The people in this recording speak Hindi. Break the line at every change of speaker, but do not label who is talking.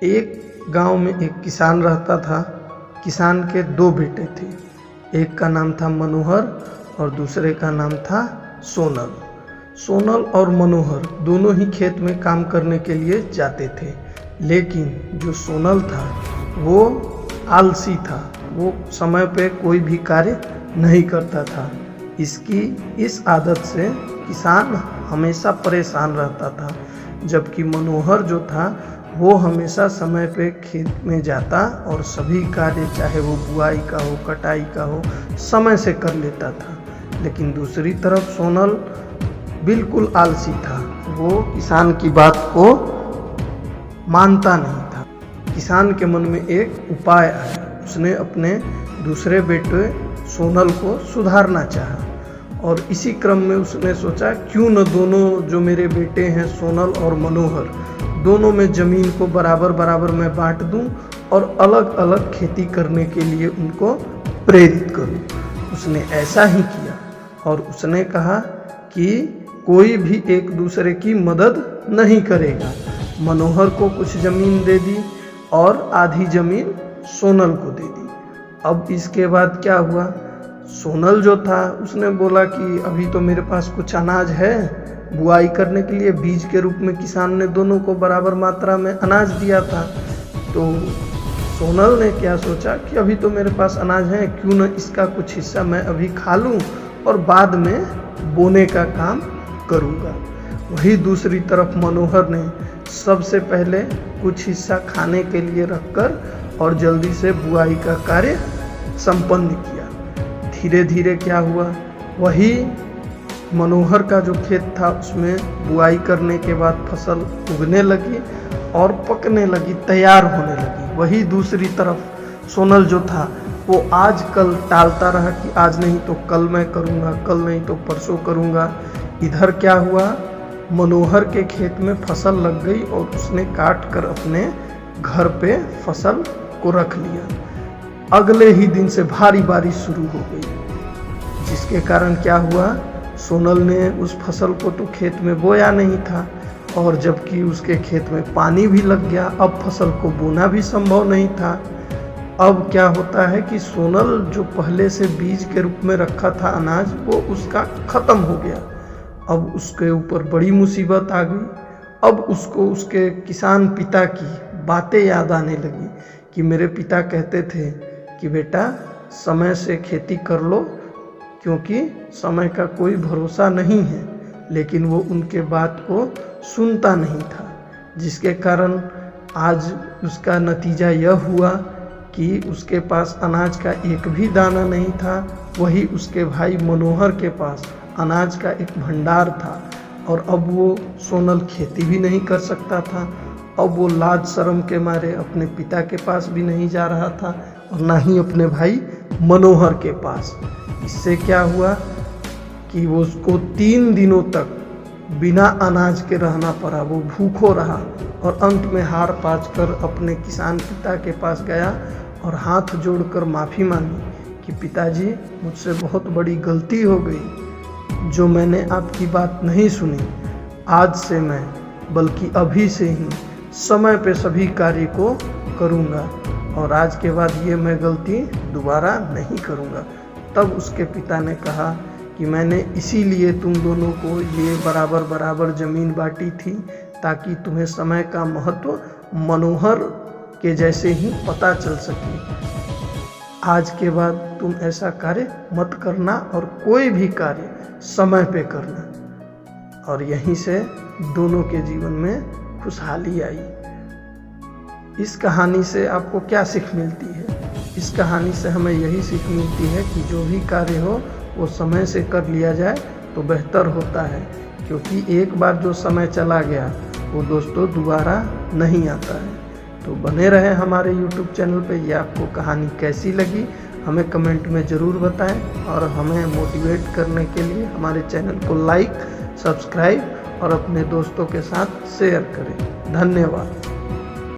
एक गांव में एक किसान रहता था। किसान के दो बेटे थे, एक का नाम था मनोहर और दूसरे का नाम था सोनल। सोनल और मनोहर दोनों ही खेत में काम करने के लिए जाते थे, लेकिन जो सोनल था वो आलसी था। वो समय पे कोई भी कार्य नहीं करता था। इसकी इस आदत से किसान हमेशा परेशान रहता था, जबकि मनोहर जो था वो हमेशा समय पे खेत में जाता और सभी कार्य, चाहे वो बुआई का हो, कटाई का हो, समय से कर लेता था। लेकिन दूसरी तरफ सोनल बिल्कुल आलसी था। वो किसान की बात को मानता नहीं था। किसान के मन में एक उपाय आया। उसने अपने दूसरे बेटे सोनल को सुधारना चाहा और इसी क्रम में उसने सोचा, क्यों न दोनों जो मेरे बेटे हैं सोनल और मनोहर, दोनों में ज़मीन को बराबर बराबर मैं बांट दूं और अलग अलग खेती करने के लिए उनको प्रेरित करूं। उसने ऐसा ही किया और उसने कहा कि कोई भी एक दूसरे की मदद नहीं करेगा। मनोहर को कुछ ज़मीन दे दी और आधी ज़मीन सोनल को दे दी। अब इसके बाद क्या हुआ, सोनल जो था उसने बोला कि अभी तो मेरे पास कुछ अनाज है बुआई करने के लिए। बीज के रूप में किसान ने दोनों को बराबर मात्रा में अनाज दिया था। तो सोनल ने क्या सोचा कि अभी तो मेरे पास अनाज है, क्यों न इसका कुछ हिस्सा मैं अभी खा लूं और बाद में बोने का काम करूंगा। वही दूसरी तरफ मनोहर ने सबसे पहले कुछ हिस्सा खाने के लिए रखकर और जल्दी से बुआई का कार्य संपन्न किया। धीरे धीरे क्या हुआ, वही मनोहर का जो खेत था उसमें बुआई करने के बाद फसल उगने लगी और पकने लगी, तैयार होने लगी। वही दूसरी तरफ सोनल जो था वो आज कल टालता रहा कि आज नहीं तो कल मैं करूँगा, कल नहीं तो परसों करूँगा। इधर क्या हुआ, मनोहर के खेत में फसल लग गई और उसने काट कर अपने घर पे फसल को रख लिया। अगले ही दिन से भारी बारिश शुरू हो गई, जिसके कारण क्या हुआ, सोनल ने उस फसल को तो खेत में बोया नहीं था और जबकि उसके खेत में पानी भी लग गया, अब फसल को बोना भी संभव नहीं था। अब क्या होता है कि सोनल जो पहले से बीज के रूप में रखा था अनाज, वो उसका ख़त्म हो गया। अब उसके ऊपर बड़ी मुसीबत आ गई। अब उसको उसके किसान पिता की बातें याद आने लगी कि मेरे पिता कहते थे कि बेटा समय से खेती कर लो, क्योंकि समय का कोई भरोसा नहीं है। लेकिन वो उनके बात को सुनता नहीं था, जिसके कारण आज उसका नतीजा यह हुआ कि उसके पास अनाज का एक भी दाना नहीं था। वही उसके भाई मनोहर के पास अनाज का एक भंडार था और अब वो सोनल खेती भी नहीं कर सकता था। अब वो लाज शर्म के मारे अपने पिता के पास भी नहीं जा रहा था और ना ही अपने भाई मनोहर के पास। इससे क्या हुआ कि वो उसको 3 दिनों तक बिना अनाज के रहना पड़ा। वो भूखो रहा और अंत में हार पाँच कर अपने किसान पिता के पास गया और हाथ जोड़कर माफ़ी मांगी कि पिताजी, मुझसे बहुत बड़ी गलती हो गई जो मैंने आपकी बात नहीं सुनी। आज से मैं, बल्कि अभी से ही समय पे सभी कार्य को करूँगा और आज के बाद ये मैं गलती दोबारा नहीं करूँगा। तब उसके पिता ने कहा कि मैंने इसीलिए तुम दोनों को ये बराबर बराबर ज़मीन बांटी थी ताकि तुम्हें समय का महत्व मनोहर के जैसे ही पता चल सके। आज के बाद तुम ऐसा कार्य मत करना और कोई भी कार्य समय पे करना। और यहीं से दोनों के जीवन में खुशहाली आई। इस कहानी से आपको क्या सीख मिलती है? इस कहानी से हमें यही सीख मिलती है कि जो भी कार्य हो वो समय से कर लिया जाए तो बेहतर होता है, क्योंकि एक बार जो समय चला गया वो दोस्तों दोबारा नहीं आता है। तो बने रहें हमारे YouTube चैनल पे। ये आपको कहानी कैसी लगी हमें कमेंट में ज़रूर बताएं और हमें मोटिवेट करने के लिए हमारे चैनल को लाइक, सब्सक्राइब और अपने दोस्तों के साथ शेयर करें। धन्यवाद।